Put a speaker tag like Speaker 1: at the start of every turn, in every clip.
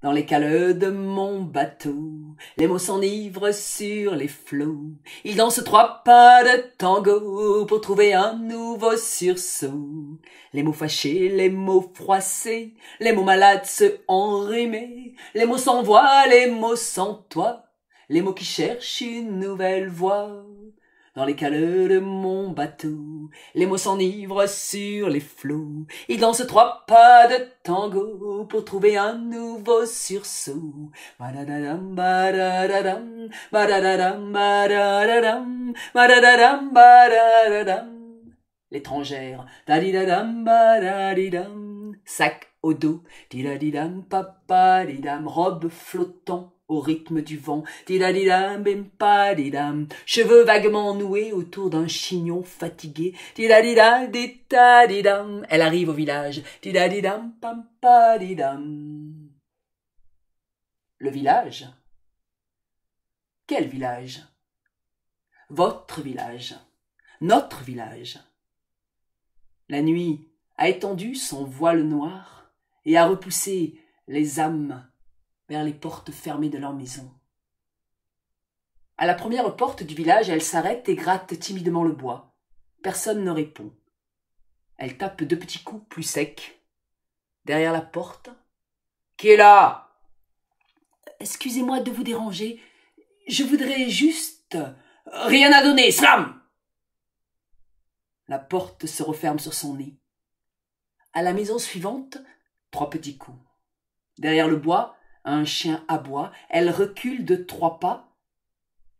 Speaker 1: Dans les cales de mon bateau, les mots s'enivrent sur les flots. Ils dansent 3 pas de tango pour trouver un nouveau sursaut. Les mots fâchés, les mots froissés, les mots malades se enrhumés. Les mots sans voix, les mots sans toi, les mots qui cherchent une nouvelle voie. Dans les cales de mon bateau, les mots s'enivrent sur les flots. Ils dansent 3 pas de tango pour trouver un nouveau sursaut. Badadadam, badadadam, badadadam, badadadam, badadadam, badadadam. L'étrangère, dadidadam, badadidam, sac au dos, didadidam, papadidam, robe flottant au rythme du vent, didadidam, bimpadidam, cheveux vaguement noués autour d'un chignon fatigué, didadidam, elle arrive au village, didadidam, pampadidam. Le village? Quel village? Votre village, notre village. La nuit a étendu son voile noir et a repoussé les âmes vers les portes fermées de leur maison. À la première porte du village, elle s'arrête et gratte timidement le bois. Personne ne répond. Elle tape 2 petits coups plus secs. Derrière la porte. « Qui est là ?»« Excusez-moi de vous déranger. Je voudrais juste... »« Rien à donner, slam !» La porte se referme sur son nez. À la maison suivante, 3 petits coups. Derrière le bois, un chien aboie, elle recule de 3 pas.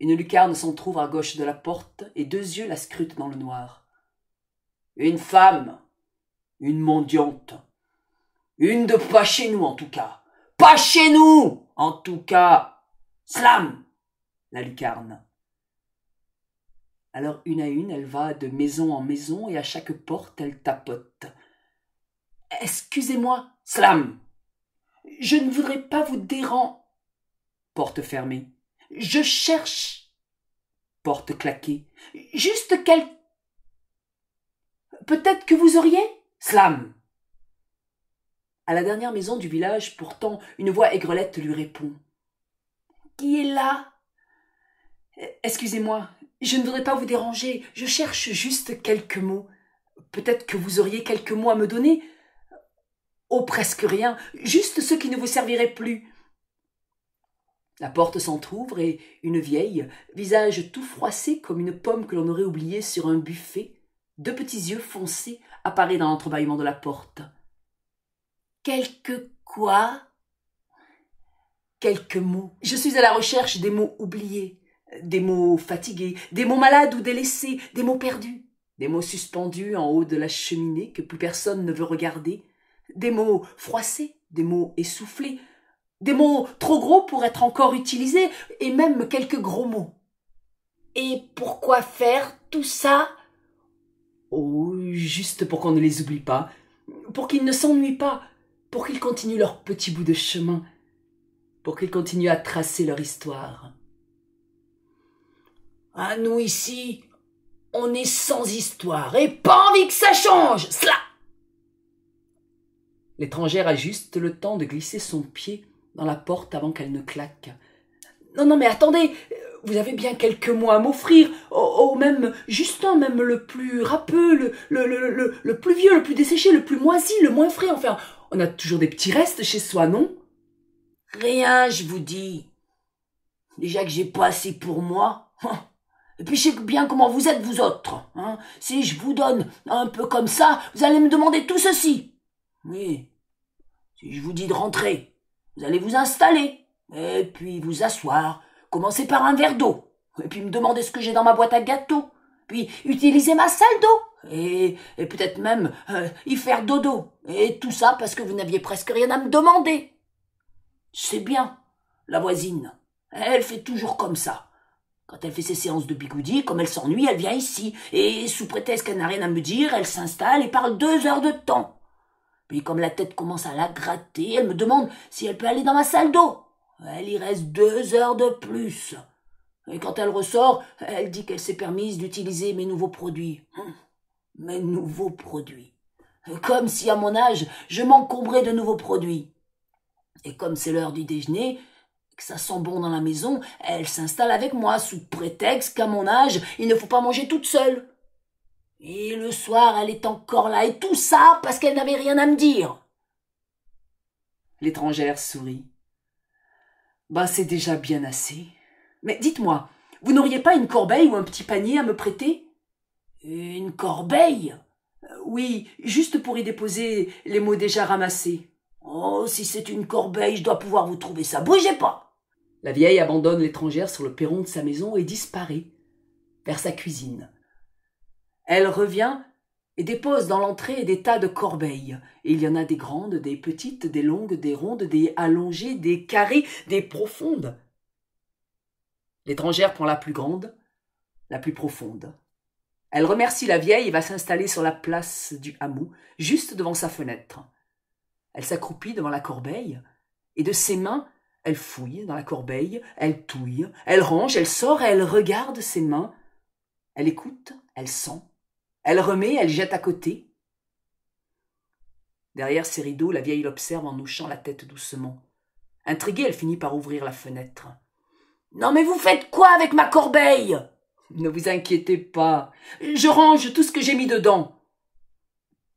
Speaker 1: Une lucarne s'entrouvre à gauche de la porte et 2 yeux la scrutent dans le noir. Une femme, une mendiante, une de pas chez nous en tout cas. Pas chez nous en tout cas. Slam, la lucarne. Alors une à une, elle va de maison en maison et à chaque porte, elle tapote. Excusez-moi, slam. Je ne voudrais pas vous déranger. Porte fermée. Je cherche. Porte claquée. Juste Peut-être que vous auriez. Slam. À la dernière maison du village, pourtant, une voix aigrelette lui répond. Qui est là? Excusez-moi, je ne voudrais pas vous déranger. Je cherche juste quelques mots. Peut-être que vous auriez quelques mots à me donner. Oh, presque rien, juste ceux qui ne vous serviraient plus. La porte s'entr'ouvre et une vieille, visage tout froissé comme une pomme que l'on aurait oubliée sur un buffet, 2 petits yeux foncés, apparaît dans l'entrebâillement de la porte. Quelques quoi? Quelques mots. Je suis à la recherche des mots oubliés, des mots fatigués, des mots malades ou délaissés, des mots perdus, des mots suspendus en haut de la cheminée que plus personne ne veut regarder, des mots froissés, des mots essoufflés, des mots trop gros pour être encore utilisés, et même quelques gros mots. Et pourquoi faire tout ça? Oh, juste pour qu'on ne les oublie pas, pour qu'ils ne s'ennuient pas, pour qu'ils continuent leur petit bout de chemin, pour qu'ils continuent à tracer leur histoire. Ah, nous ici, on est sans histoire, et pas envie que ça change, cela! L'étrangère a juste le temps de glisser son pied dans la porte avant qu'elle ne claque. Non, mais attendez, vous avez bien quelques mots à m'offrir, même, juste un, même le plus râpeux, le plus vieux, le plus desséché, le plus moisi, le moins frais, enfin, on a toujours des petits restes chez soi, non? Rien, je vous dis. Déjà que j'ai pas assez pour moi. Et puis je sais bien comment vous êtes, vous autres. Hein. Si je vous donne un peu comme ça, vous allez me demander tout ceci. Oui, si je vous dis de rentrer, vous allez vous installer, et puis vous asseoir, commencer par un verre d'eau, et puis me demander ce que j'ai dans ma boîte à gâteaux, puis utiliser ma salle d'eau, et peut-être même y faire dodo, et tout ça parce que vous n'aviez presque rien à me demander. C'est bien, la voisine, elle fait toujours comme ça. Quand elle fait ses séances de bigoudi, comme elle s'ennuie, elle vient ici, et sous prétexte qu'elle n'a rien à me dire, elle s'installe et parle 2 heures de temps. Puis comme la tête commence à la gratter, elle me demande si elle peut aller dans ma salle d'eau. Elle y reste 2 heures de plus. Et quand elle ressort, elle dit qu'elle s'est permise d'utiliser mes nouveaux produits. Mes nouveaux produits. Comme si à mon âge, je m'encombrais de nouveaux produits. Et comme c'est l'heure du déjeuner, que ça sent bon dans la maison, elle s'installe avec moi sous prétexte qu'à mon âge, il ne faut pas manger toute seule. Et le soir, elle est encore là, et tout ça parce qu'elle n'avait rien à me dire. » L'étrangère sourit. « Bah, c'est déjà bien assez. Mais dites-moi, vous n'auriez pas une corbeille ou un petit panier à me prêter ?»« Une corbeille ? Oui, juste pour y déposer les mots déjà ramassés. »« Oh, si c'est une corbeille, je dois pouvoir vous trouver ça. Bougez pas !» La vieille abandonne l'étrangère sur le perron de sa maison et disparaît vers sa cuisine. Elle revient et dépose dans l'entrée des tas de corbeilles. Et il y en a des grandes, des petites, des longues, des rondes, des allongées, des carrées, des profondes. L'étrangère prend la plus grande, la plus profonde. Elle remercie la vieille et va s'installer sur la place du hameau, juste devant sa fenêtre. Elle s'accroupit devant la corbeille, et de ses mains, elle fouille dans la corbeille, elle touille, elle range, elle sort, elle regarde ses mains, elle écoute, elle sent, elle remet, elle jette à côté. Derrière ses rideaux, la vieille l'observe en hochant la tête doucement. Intriguée, elle finit par ouvrir la fenêtre. « Non mais vous faites quoi avec ma corbeille ?»« Ne vous inquiétez pas, je range tout ce que j'ai mis dedans. »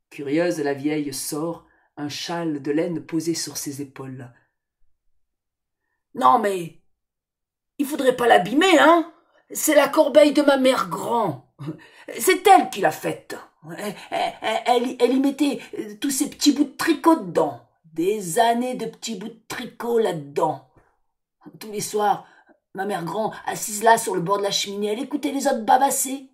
Speaker 1: Curieuse, la vieille sort un châle de laine posé sur ses épaules. « Non mais, il faudrait pas l'abîmer, hein? C'est la corbeille de ma mère grand. C'est elle qui l'a faite. Elle y mettait tous ces petits bouts de tricot dedans. Des années de petits bouts de tricot là-dedans. Tous les soirs, ma mère grand, assise là sur le bord de la cheminée, elle écoutait les autres bavasser.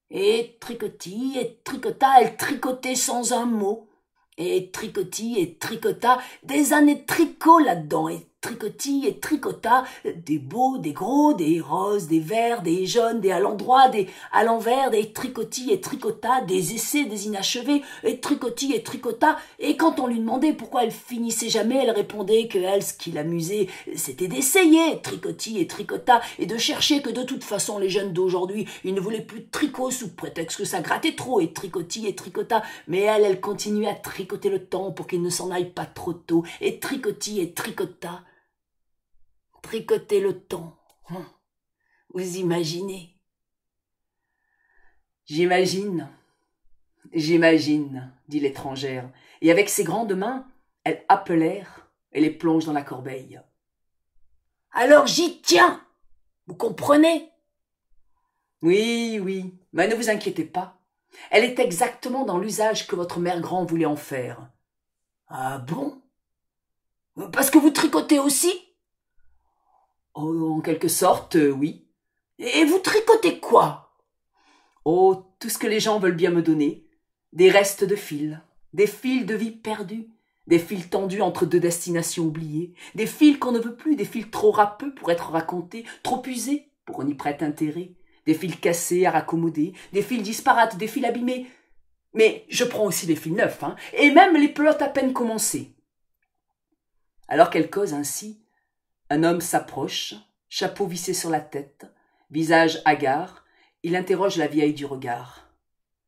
Speaker 1: Et tricotis, et tricota, elle tricotait sans un mot. Et tricotis, et tricota, des années de tricot là-dedans. Et tricotis, et tricota, des beaux, des gros, des roses, des verts, des jaunes, des à l'endroit, des à l'envers, des tricotis et tricota, des essais, des inachevés, et tricotis et tricota. Et quand on lui demandait pourquoi elle finissait jamais, elle répondait que elle, ce qui l'amusait, c'était d'essayer, tricotis et tricota, et de chercher que de toute façon les jeunes d'aujourd'hui, ils ne voulaient plus de tricot sous prétexte que ça grattait trop, et tricotis et tricota. Mais elle continuait à tricoter le temps pour qu'il ne s'en aille pas trop tôt, et tricotis et tricota. Tricoter le temps. Vous imaginez? J'imagine, dit l'étrangère, et avec ses grandes mains, elle happe l'air et les plonge dans la corbeille. Alors j'y tiens, vous comprenez? Oui, mais ne vous inquiétez pas. Elle est exactement dans l'usage que votre mère grand voulait en faire. Ah bon? Parce que vous tricotez aussi? Oh, en quelque sorte, oui. Et vous tricotez quoi? Oh, tout ce que les gens veulent bien me donner. Des restes de fils, des fils de vie perdus, des fils tendus entre deux destinations oubliées, des fils qu'on ne veut plus, des fils trop râpeux pour être racontés, trop usés pour qu'on y prête intérêt, des fils cassés à raccommoder, des fils disparates, des fils abîmés. Mais je prends aussi les fils neufs, et même les pelotes à peine commencées. Alors qu'elle cause ainsi, un homme s'approche, chapeau vissé sur la tête, visage hagard, il interroge la vieille du regard.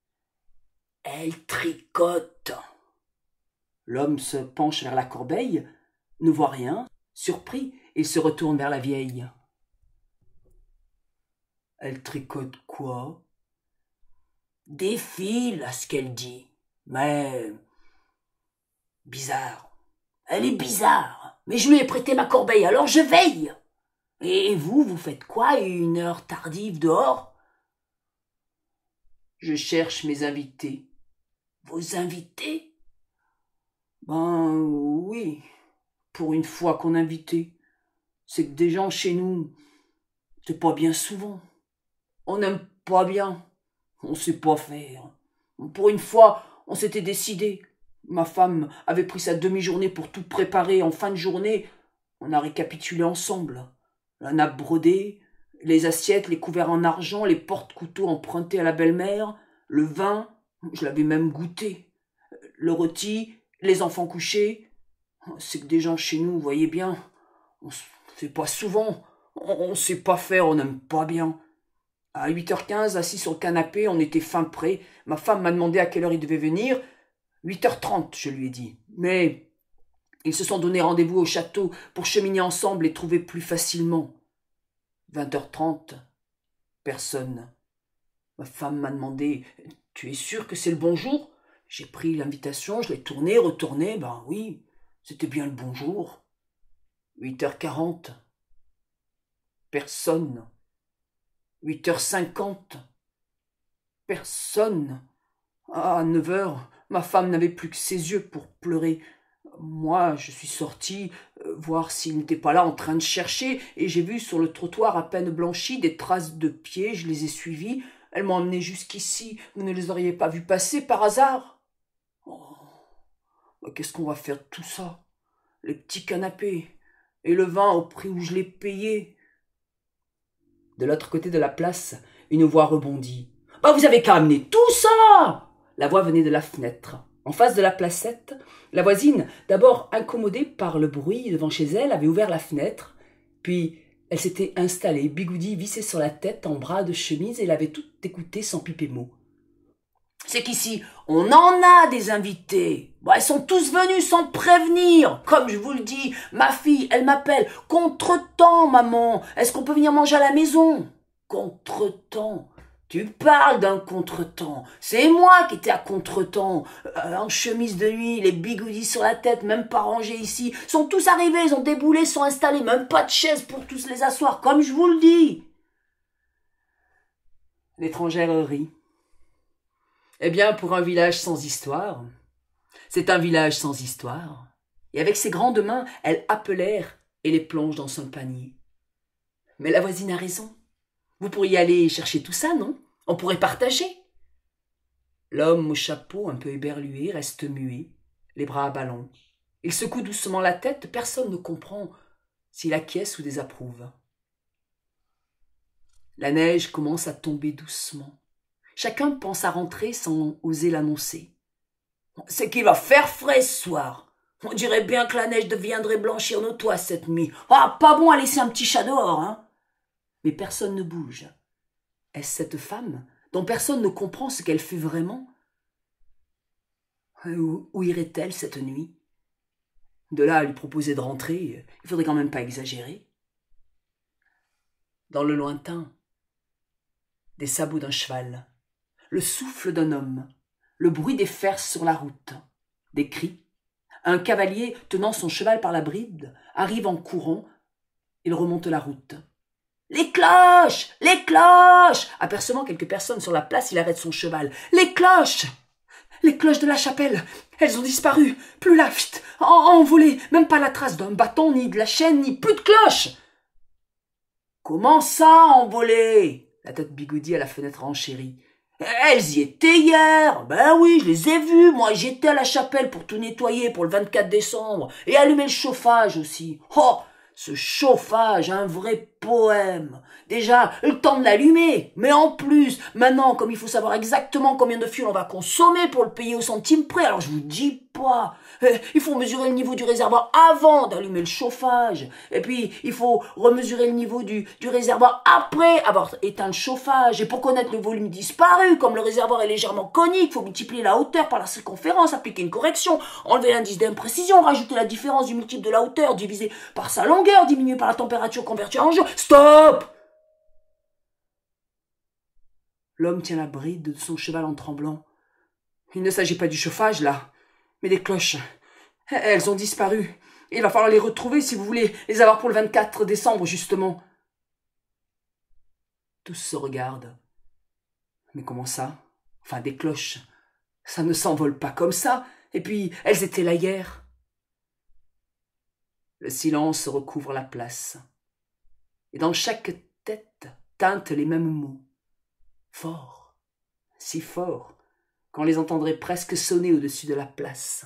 Speaker 1: « Elle tricote !» L'homme se penche vers la corbeille, ne voit rien, surpris, il se retourne vers la vieille. « Elle tricote quoi ?»« Des fils, à ce qu'elle dit. Mais bizarre. Elle est bizarre. Mais je lui ai prêté ma corbeille, alors je veille. Et vous faites quoi, une heure tardive dehors? Je cherche mes invités. Vos invités? Ben oui, pour une fois qu'on invitait. C'est que des gens chez nous, c'est pas bien souvent. On n'aime pas bien, on sait pas faire. Pour une fois, on s'était décidé. Ma femme avait pris sa demi-journée pour tout préparer. En fin de journée, on a récapitulé ensemble. La nappe brodée, les assiettes, les couverts en argent, les porte-couteaux empruntés à la belle-mère, le vin, je l'avais même goûté, le rôti, les enfants couchés. C'est que des gens chez nous, vous voyez bien, on se fait pas souvent, on sait pas faire, on n'aime pas bien. À 8h15, assis sur le canapé, on était fin prêt. Ma femme m'a demandé à quelle heure il devait venir. 8h30, je lui ai dit. Mais Ils se sont donné rendez-vous au château pour cheminer ensemble et trouver plus facilement. 20h30, personne. Ma femme m'a demandé « Tu es sûr que c'est le bon jour ?» J'ai pris l'invitation, je l'ai tournée, retournée, ben oui, c'était bien le bon jour. 8h40, personne. 8h50, personne. À 9h, ma femme n'avait plus que ses yeux pour pleurer. Moi, je suis sorti voir s'il n'était pas là en train de chercher, et j'ai vu sur le trottoir à peine blanchi des traces de pieds, je les ai suivies. Elles m'ont emmené jusqu'ici, vous ne les auriez pas vues passer par hasard? Oh, qu'est-ce qu'on va faire de tout ça? Les petits canapés, et le vin au prix où je l'ai payé. De l'autre côté de la place, une voix rebondit. « Bah, vous avez qu'à amener tout ça !» La voix venait de la fenêtre. En face de la placette, la voisine, d'abord incommodée par le bruit devant chez elle, avait ouvert la fenêtre, puis elle s'était installée, bigoudi vissé sur la tête, en bras de chemise, et elle avait tout écouté sans piper mot. « C'est qu'ici, on en a des invités. Bon, elles sont tous venues sans prévenir. Comme je vous le dis, ma fille, elle m'appelle. Contretemps, maman. Est-ce qu'on peut venir manger à la maison? Contretemps. Tu parles d'un contretemps. C'est moi qui étais à contretemps. En chemise de nuit, les bigoudis sur la tête, même pas rangés ici. Sont tous arrivés, ils ont déboulé, sont installés. Même pas de chaise pour tous les asseoir, comme je vous le dis. L'étrangère rit. Eh bien, pour un village sans histoire, c'est un village sans histoire. Et avec ses grandes mains, elle appelèrent et les plonge dans son panier. Mais la voisine a raison. Vous pourriez aller chercher tout ça, non? On pourrait partager. L'homme au chapeau, un peu éberlué, reste muet, les bras à ballon. Il secoue doucement la tête, personne ne comprend s'il acquiesce ou désapprouve. La neige commence à tomber doucement. Chacun pense à rentrer sans oser l'annoncer. « C'est qu'il va faire frais ce soir. On dirait bien que la neige deviendrait blanchir nos toits cette nuit. Ah, pas bon à laisser un petit chat dehors, hein !» Mais personne ne bouge. Est-ce cette femme, dont personne ne comprend ce qu'elle fait vraiment? Où irait-elle cette nuit? De là à lui proposer de rentrer, il faudrait quand même pas exagérer. Dans le lointain, des sabots d'un cheval, le souffle d'un homme, le bruit des fers sur la route, des cris. Un cavalier, tenant son cheval par la bride, arrive en courant. Il remonte la route. « Les cloches! Les cloches !» Apercevant quelques personnes sur la place, il arrête son cheval. « Les cloches! Les cloches de la chapelle! Elles ont disparu! Plus là! Envolées! Même pas la trace d'un bâton, ni de la chaîne, ni plus de cloches !»« Comment ça, envolées ?» La tête bigoudie à la fenêtre renchérit. « Elles y étaient hier. Ben oui, je les ai vues. Moi, j'étais à la chapelle pour tout nettoyer pour le 24 décembre. Et allumer le chauffage aussi. Oh, ce chauffage, un vrai poème. Déjà, le temps de l'allumer. Mais en plus, maintenant, comme il faut savoir exactement combien de fuel on va consommer pour le payer au centime près, alors je vous dis pas. Il faut mesurer le niveau du réservoir avant d'allumer le chauffage. Et puis, il faut remesurer le niveau du réservoir après avoir éteint le chauffage. Et pour connaître le volume disparu, comme le réservoir est légèrement conique, il faut multiplier la hauteur par la circonférence, appliquer une correction, enlever l'indice d'imprécision, rajouter la différence du multiple de la hauteur, divisé par sa longueur, diminué par la température convertie en joule. Stop! L'homme tient la bride de son cheval en tremblant. Il ne s'agit pas du chauffage, là, mais des cloches. Elles ont disparu. Il va falloir les retrouver si vous voulez les avoir pour le 24 décembre, justement. Tous se regardent. Mais comment ça? Enfin, des cloches. Ça ne s'envole pas comme ça. Et puis, elles étaient là hier. Le silence recouvre la place. Et dans chaque tête tintent les mêmes mots. Fort, si fort, qu'on les entendrait presque sonner au-dessus de la place.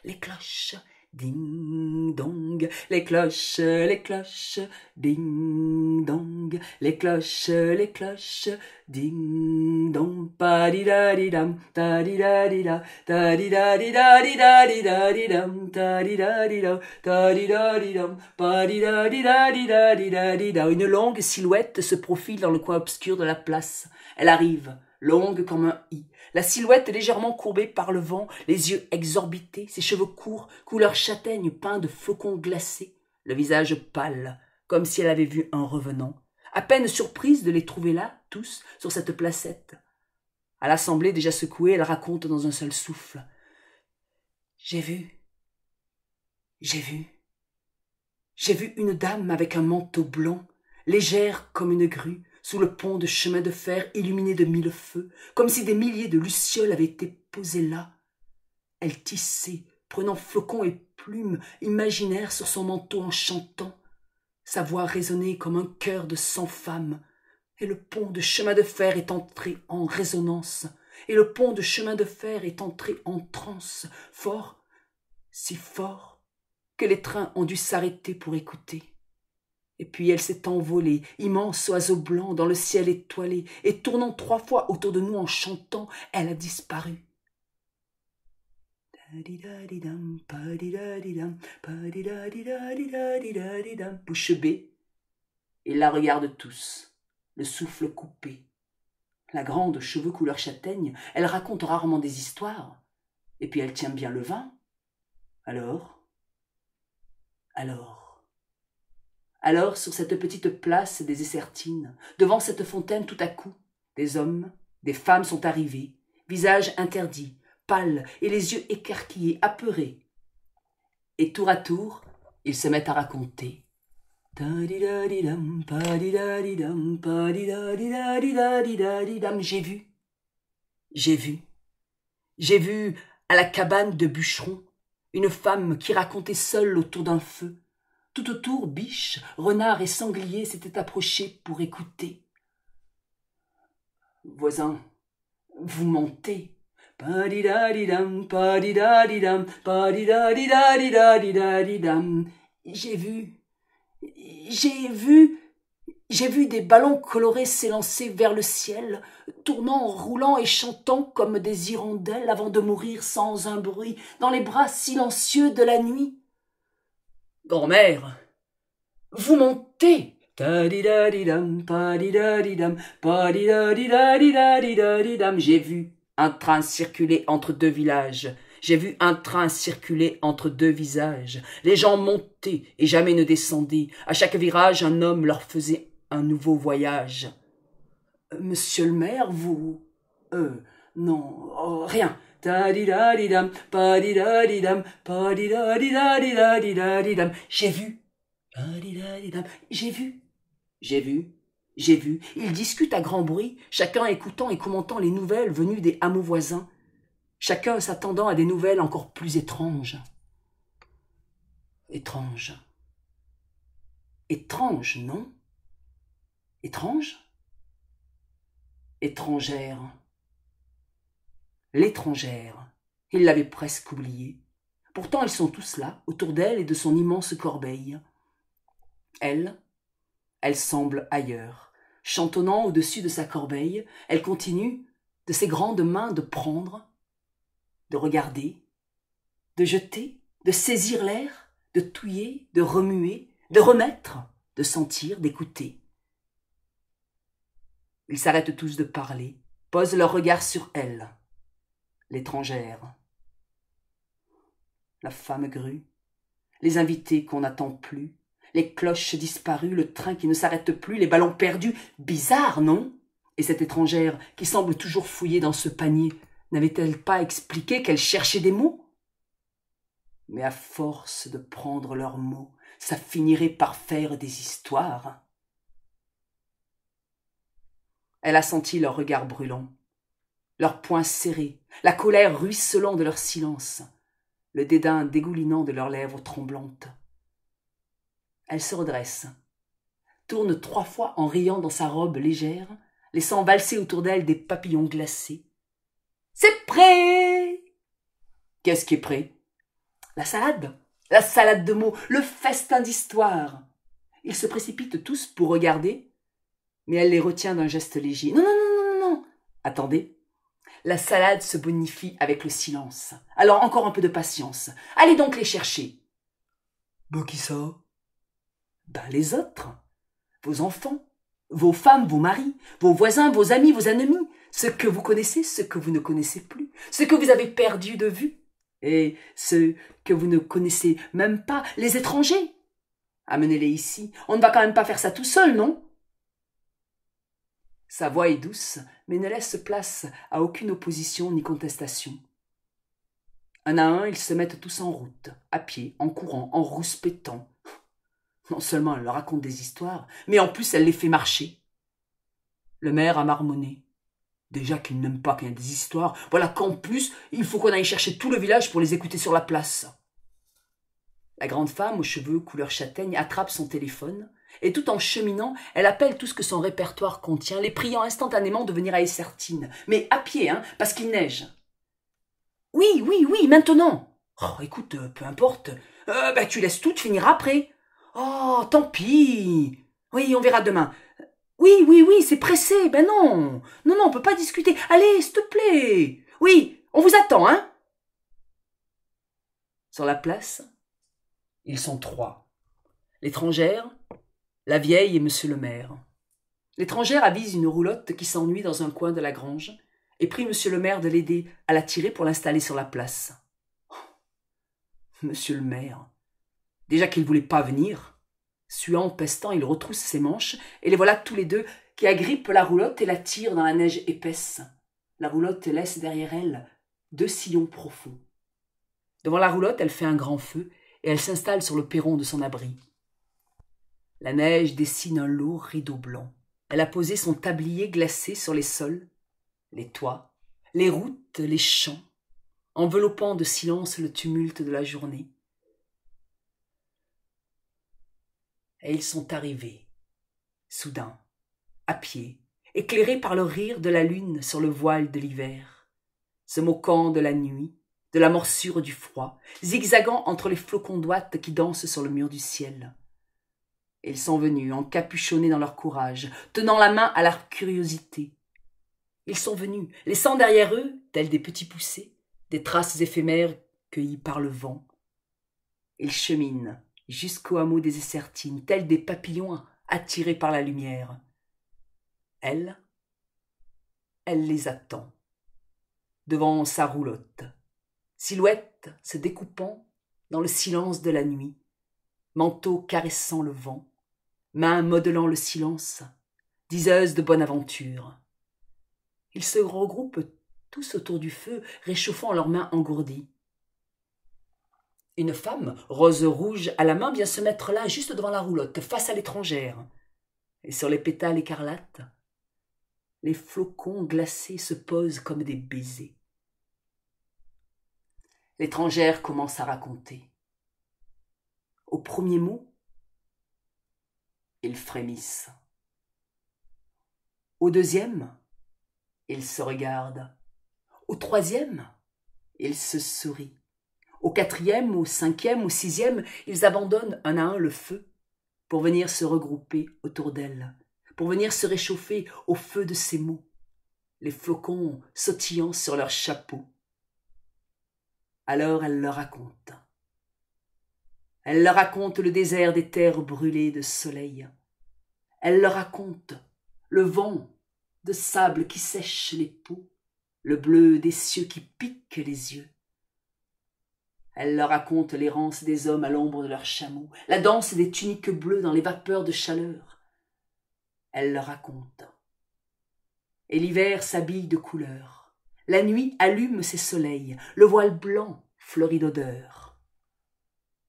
Speaker 1: Les cloches, ding dong, les cloches, ding dong, les cloches, ding dong, pa di da di dam, ta di da di da, ta di da di da di da di da di dam, ta di da di da, ta di da di dam, pa di da di da di da di da di da. Une longue silhouette se profile dans le coin obscur de la place. Elle arrive, longue comme un i, la silhouette légèrement courbée par le vent, les yeux exorbités, ses cheveux courts, couleur châtaigne peints de flocons glacés, le visage pâle, comme si elle avait vu un revenant, à peine surprise de les trouver là, tous, sur cette placette. À l'assemblée déjà secouée, elle raconte dans un seul souffle. J'ai vu une dame avec un manteau blanc, légère comme une grue, sous le pont de chemin de fer illuminé de 1000 feux, comme si des milliers de lucioles avaient été posées là. Elle tissait, prenant flocons et plumes imaginaires sur son manteau en chantant. Sa voix résonnait comme un chœur de 100 femmes, et le pont de chemin de fer est entré en résonance, et le pont de chemin de fer est entré en transe, fort, si fort, que les trains ont dû s'arrêter pour écouter. Et puis elle s'est envolée, immense oiseau blanc dans le ciel étoilé, et tournant 3 fois autour de nous en chantant, elle a disparu. Bouche bée, ils la regardent tous, le souffle coupé. La grande, cheveux couleur châtaigne, elle raconte rarement des histoires, et puis elle tient bien le vin. Alors, sur cette petite place des Essertines, devant cette fontaine tout à coup, des hommes, des femmes sont arrivés, visages interdits, pâles et les yeux écarquillés, apeurés. Et tour à tour, ils se mettent à raconter. J'ai vu à la cabane de bûcheron une femme qui racontait seule autour d'un feu. Tout autour, biches, renards et sangliers s'étaient approchés pour écouter. Voisin, vous mentez. J'ai vu des ballons colorés s'élancer vers le ciel, tournant, roulant et chantant comme des hirondelles avant de mourir sans un bruit dans les bras silencieux de la nuit. Grand-mère, vous mentez. J'ai vu un train circuler entre 2 villages. J'ai vu un train circuler entre 2 visages. Les gens montaient et jamais ne descendaient. À chaque virage, un homme leur faisait un nouveau voyage. Monsieur le maire, vous... non, rien. J'ai vu. Ils discutent à grand bruit, chacun écoutant et commentant les nouvelles venues des hameaux voisins, chacun s'attendant à des nouvelles encore plus étranges. Étrange, non? Étrange? Étrangère. L'étrangère. Il l'avait presque oublié. Pourtant, ils sont tous là, autour d'elle et de son immense corbeille. Elle semble ailleurs. Chantonnant au-dessus de sa corbeille, elle continue, de ses grandes mains, de prendre, de regarder, de jeter, de saisir l'air, de touiller, de remuer, de remettre, de sentir, d'écouter. Ils s'arrêtent tous de parler, posent leur regard sur elle, l'étrangère, la femme grue, les invités qu'on n'attend plus, les cloches disparues, le train qui ne s'arrête plus, les ballons perdus. Bizarre, non? Et cette étrangère qui semble toujours fouiller dans ce panier, n'avait-elle pas expliqué qu'elle cherchait des mots? Mais à force de prendre leurs mots, ça finirait par faire des histoires. Elle a senti leur regard brûlant, leurs poings serrés, la colère ruisselant de leur silence, le dédain dégoulinant de leurs lèvres tremblantes. Elle se redresse, tourne 3 fois en riant dans sa robe légère, laissant valser autour d'elle des papillons glacés. « C'est prêt !» Qu'est-ce qui est prêt? La salade de mots, le festin d'histoire. Ils se précipitent tous pour regarder, mais elle les retient d'un geste léger. « Non, attendez. La salade se bonifie avec le silence. Alors encore un peu de patience. Allez donc les chercher. »« Qui ça ?»« Les autres. Vos enfants, vos femmes, vos maris, vos voisins, vos amis, vos ennemis. ce que vous connaissez, ce que vous ne connaissez plus, ce que vous avez perdu de vue, et ce que vous ne connaissez même pas, les étrangers. Amenez-les ici, on ne va quand même pas faire ça tout seul, non? Sa voix est douce, mais ne laisse place à aucune opposition ni contestation. Un à un, ils se mettent tous en route, à pied, en courant, en rouspétant. Non seulement elle leur raconte des histoires, mais en plus elle les fait marcher. Le maire a marmonné. Déjà qu'il n'aime pas qu'il y ait des histoires, voilà qu'en plus, il faut qu'on aille chercher tout le village pour les écouter sur la place. La grande femme aux cheveux couleur châtaigne attrape son téléphone, et tout en cheminant, elle appelle tout ce que son répertoire contient, les priant instantanément de venir à Essertine, mais à pied, parce qu'il neige. Oui, oui, oui, maintenant. Oh, écoute, peu importe. Tu laisses tout, tu finiras après. Oh, tant pis. Oui, on verra demain. Oui, oui, oui, c'est pressé. Ben non. Non, non, on peut pas discuter. Allez, s'il te plaît. Oui, on vous attend, hein. Sur la place, ils sont trois. L'étrangère, la vieille et monsieur le maire. L'étrangère avise une roulotte qui s'ennuie dans un coin de la grange et prie monsieur le maire de l'aider à la tirer pour l'installer sur la place. Oh, monsieur le maire, déjà qu'il ne voulait pas venir, suant, pestant, il retrousse ses manches et les voilà tous les deux qui agrippent la roulotte et la tirent dans la neige épaisse. La roulotte laisse derrière elle 2 sillons profonds. Devant la roulotte, elle fait un grand feu et elle s'installe sur le perron de son abri. La neige dessine un lourd rideau blanc. Elle a posé son tablier glacé sur les sols, les toits, les routes, les champs, enveloppant de silence le tumulte de la journée. Et ils sont arrivés, soudain, à pied, éclairés par le rire de la lune sur le voile de l'hiver, se moquant de la nuit, de la morsure du froid, zigzagant entre les flocons d'ouate qui dansent sur le mur du ciel. Et ils sont venus, encapuchonnés dans leur courage, tenant la main à leur curiosité. Ils sont venus, laissant derrière eux, tels des petits poussés, des traces éphémères cueillies par le vent. Ils cheminent jusqu'au hameau des Essertines, tels des papillons attirés par la lumière. Elle les attend, devant sa roulotte, silhouette se découpant dans le silence de la nuit, manteau caressant le vent, mains modelant le silence, diseuse de bonne aventure. Ils se regroupent tous autour du feu, réchauffant leurs mains engourdies. Une femme, rose-rouge à la main, vient se mettre là, juste devant la roulotte, face à l'étrangère. Et sur les pétales écarlates, les flocons glacés se posent comme des baisers. L'étrangère commence à raconter. Au premier mot, ils frémissent. Au deuxième, ils se regardent. Au troisième, ils se sourient. Au quatrième, au cinquième, au sixième, ils abandonnent un à un le feu pour venir se regrouper autour d'elle, pour venir se réchauffer au feu de ses mots, les flocons sautillant sur leurs chapeaux. Alors elle leur raconte. Elle leur raconte le désert des terres brûlées de soleil. Elle leur raconte le vent de sable qui sèche les peaux, le bleu des cieux qui pique les yeux. Elle leur raconte l'errance des hommes à l'ombre de leurs chameaux, la danse des tuniques bleues dans les vapeurs de chaleur. Elle leur raconte. Et l'hiver s'habille de couleurs. La nuit allume ses soleils, le voile blanc fleurit d'odeurs.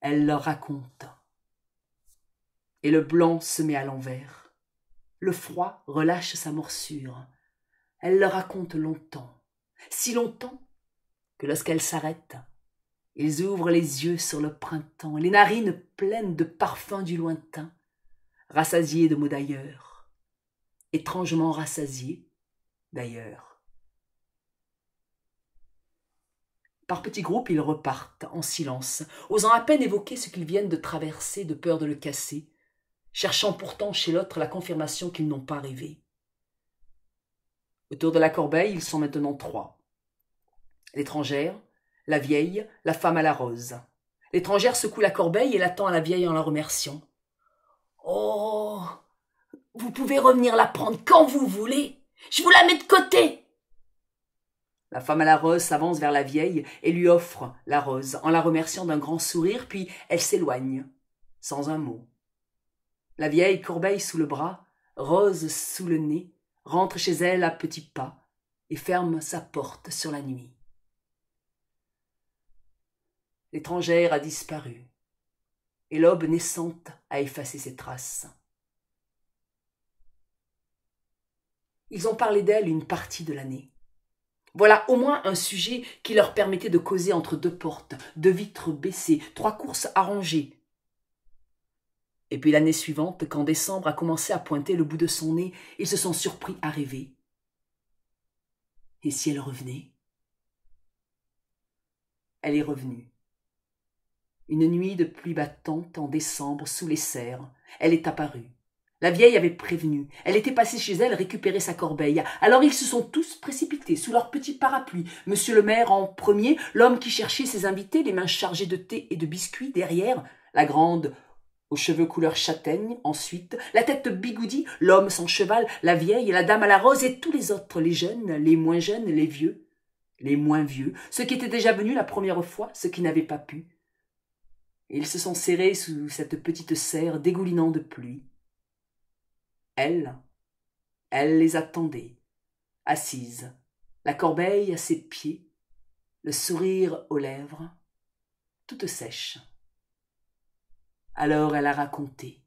Speaker 1: Elle leur raconte. Et le blanc se met à l'envers. Le froid relâche sa morsure. Elle leur raconte longtemps, si longtemps que lorsqu'elle s'arrête, ils ouvrent les yeux sur le printemps, les narines pleines de parfums du lointain, rassasiés de mots d'ailleurs, étrangement rassasiés d'ailleurs. Par petits groupes, ils repartent en silence, osant à peine évoquer ce qu'ils viennent de traverser de peur de le casser, cherchant pourtant chez l'autre la confirmation qu'ils n'ont pas rêvé. Autour de la corbeille, ils sont maintenant 3. L'étrangère, la vieille, la femme à la rose. L'étrangère secoue la corbeille et l'attend à la vieille en la remerciant. « Oh, vous pouvez revenir la prendre quand vous voulez. Je vous la mets de côté. La femme à la rose s'avance vers la vieille et lui offre la rose en la remerciant d'un grand sourire, puis elle s'éloigne, sans un mot. La vieille, corbeille sous le bras, rose sous le nez, rentre chez elle à petits pas et ferme sa porte sur la nuit. L'étrangère a disparu et l'aube naissante a effacé ses traces. Ils ont parlé d'elle une partie de l'année. Voilà au moins un sujet qui leur permettait de causer entre deux portes, deux vitres baissées, trois courses arrangées. Et puis l'année suivante, quand décembre a commencé à pointer le bout de son nez, ils se sont surpris à rêver. Et si elle revenait? Elle est revenue. Une nuit de pluie battante en décembre sous les serres, elle est apparue. La vieille avait prévenu. Elle était passée chez elle récupérer sa corbeille. Alors ils se sont tous précipités sous leur petit parapluie. Monsieur le maire en premier, l'homme qui cherchait ses invités, les mains chargées de thé et de biscuits derrière, la grande aux cheveux couleur châtaigne ensuite, la tête bigoudie, l'homme sans cheval, la vieille, la dame à la rose et tous les autres, les jeunes, les moins jeunes, les vieux, les moins vieux, ceux qui étaient déjà venus la première fois, ceux qui n'avaient pas pu. Et ils se sont serrés sous cette petite serre dégoulinant de pluie. Elle les attendait, assise, la corbeille à ses pieds, le sourire aux lèvres, toute sèche. Alors elle a raconté.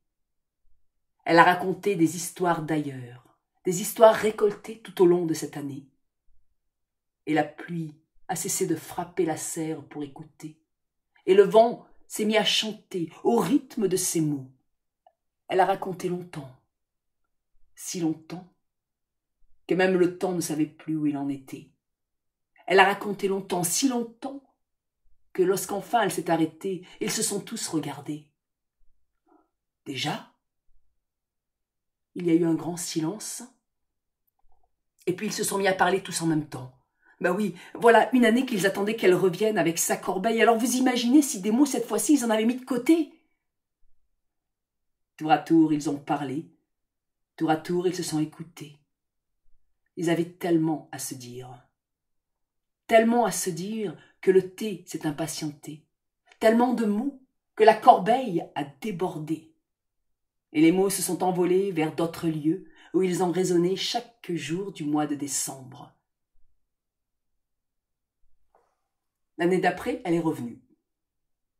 Speaker 1: Elle a raconté des histoires d'ailleurs, des histoires récoltées tout au long de cette année. Et la pluie a cessé de frapper la serre pour écouter, et le vent s'est mis à chanter au rythme de ses mots. Elle a raconté longtemps, si longtemps, que même le temps ne savait plus où il en était. Elle a raconté longtemps, si longtemps, que lorsqu'enfin elle s'est arrêtée, ils se sont tous regardés. Déjà, il y a eu un grand silence, et puis ils se sont mis à parler tous en même temps. Ben oui, voilà une année qu'ils attendaient qu'elle revienne avec sa corbeille, alors vous imaginez si des mots cette fois-ci ils en avaient mis de côté. Tour à tour ils ont parlé, tour à tour ils se sont écoutés. Ils avaient tellement à se dire que le thé s'est impatienté, tellement de mots que la corbeille a débordé. Et les mots se sont envolés vers d'autres lieux où ils ont résonné chaque jour du mois de décembre. L'année d'après, elle est revenue.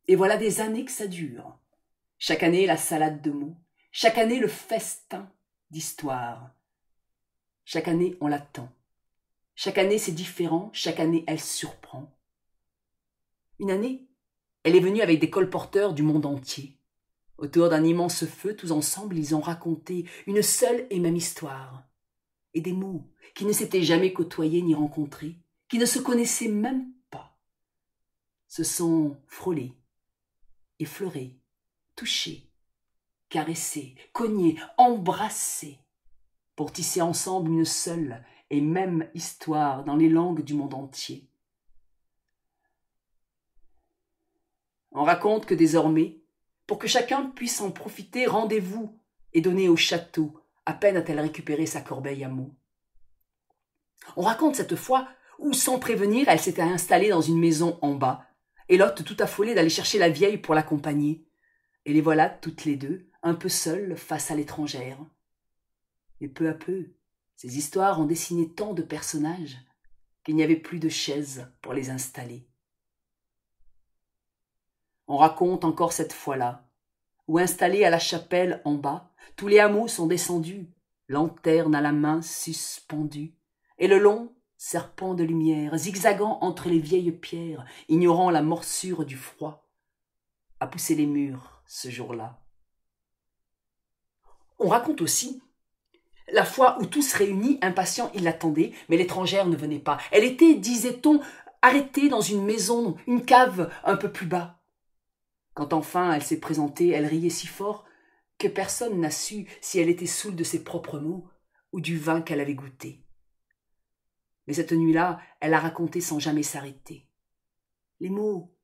Speaker 1: Et voilà des années que ça dure. Chaque année, la salade de mots. Chaque année, le festin d'histoire. Chaque année, on l'attend. Chaque année, c'est différent. Chaque année, elle surprend. Une année, elle est venue avec des colporteurs du monde entier. Autour d'un immense feu, tous ensemble, ils ont raconté une seule et même histoire. Et des mots qui ne s'étaient jamais côtoyés ni rencontrés, qui ne se connaissaient même pas, se sont frôlés, effleurés, touchés, caressés, cognés, embrassés, pour tisser ensemble une seule et même histoire dans les langues du monde entier. On raconte que désormais, pour que chacun puisse en profiter, rendez-vous est donné au château, à peine a-t-elle récupéré sa corbeille à mots. On raconte cette fois où, sans prévenir, elle s'était installée dans une maison en bas, et l'hôte tout affolé d'aller chercher la vieille pour l'accompagner. Et les voilà toutes les deux, un peu seules face à l'étrangère. Et peu à peu, ces histoires ont dessiné tant de personnages qu'il n'y avait plus de chaises pour les installer. On raconte encore cette fois-là, où installés à la chapelle en bas, tous les hameaux sont descendus, lanterne à la main suspendue, et le long serpent de lumière, zigzagant entre les vieilles pierres, ignorant la morsure du froid, a poussé les murs ce jour-là. On raconte aussi la fois où tous réunis, impatients, ils l'attendaient, mais l'étrangère ne venait pas. Elle était, disait-on, arrêtée dans une maison, une cave un peu plus bas. Quand enfin elle s'est présentée, elle riait si fort que personne n'a su si elle était saoule de ses propres mots ou du vin qu'elle avait goûté. Mais cette nuit-là, elle a raconté sans jamais s'arrêter. Les mots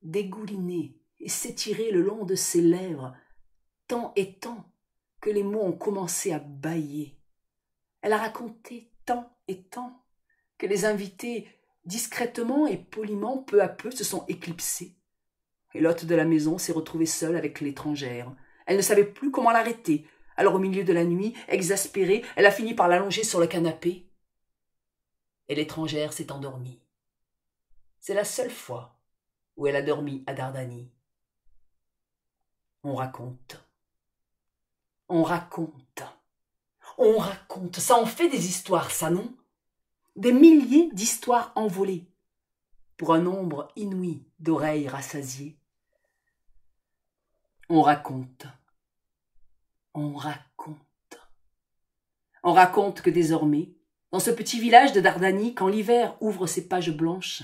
Speaker 1: dégoulinaient et s'étiraient le long de ses lèvres, tant et tant que les mots ont commencé à bâiller. Elle a raconté tant et tant que les invités discrètement et poliment, peu à peu, se sont éclipsés. Et l'hôte de la maison s'est retrouvée seule avec l'étrangère. Elle ne savait plus comment l'arrêter. Alors au milieu de la nuit, exaspérée, elle a fini par l'allonger sur le canapé. Et l'étrangère s'est endormie. C'est la seule fois où elle a dormi à Dardani. On raconte. On raconte. On raconte. Ça en fait des histoires, ça, non? Des milliers d'histoires envolées pour un nombre inouï d'oreilles rassasiées. On raconte. On raconte. On raconte que désormais, dans ce petit village de Dardani, quand l'hiver ouvre ses pages blanches,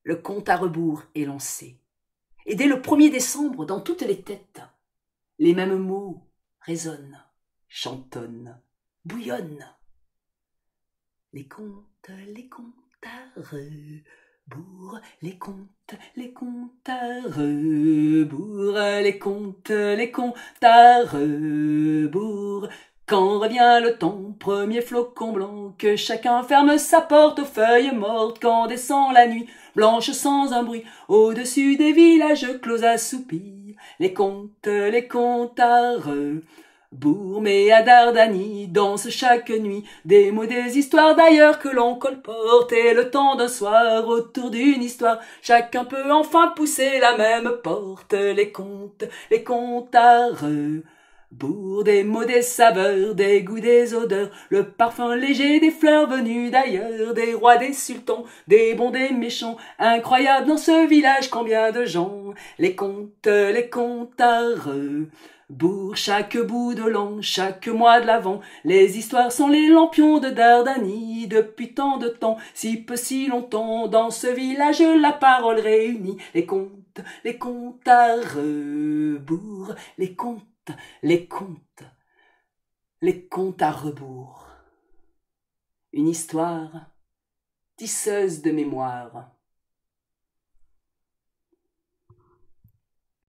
Speaker 1: le compte à rebours est lancé. Et dès le 1er décembre, dans toutes les têtes, les mêmes mots résonnent, chantonnent, bouillonnent. Les comptes à rebours, les comptes à rebours, les comptes à rebours. Quand revient le temps, premier flocon blanc, que chacun ferme sa porte aux feuilles mortes, quand descend la nuit, blanche sans un bruit, au-dessus des villages clos assoupis, les comptes à rebours, mais à Dardani dansent chaque nuit des mots, des histoires d'ailleurs que l'on colporte, et le temps d'un soir autour d'une histoire, chacun peut enfin pousser la même porte, les comptes à rebours, des mots, des saveurs, des goûts, des odeurs, le parfum léger des fleurs venues d'ailleurs, des rois, des sultans, des bons, des méchants, incroyable dans ce village combien de gens, les comptes à rebours, chaque bout de l'an, chaque mois de l'avant, les histoires sont les lampions de Dardani, depuis tant de temps, si peu si longtemps, dans ce village la parole réunit, les comptes à rebours, les comptes à rebours. Une histoire tisseuse de mémoire.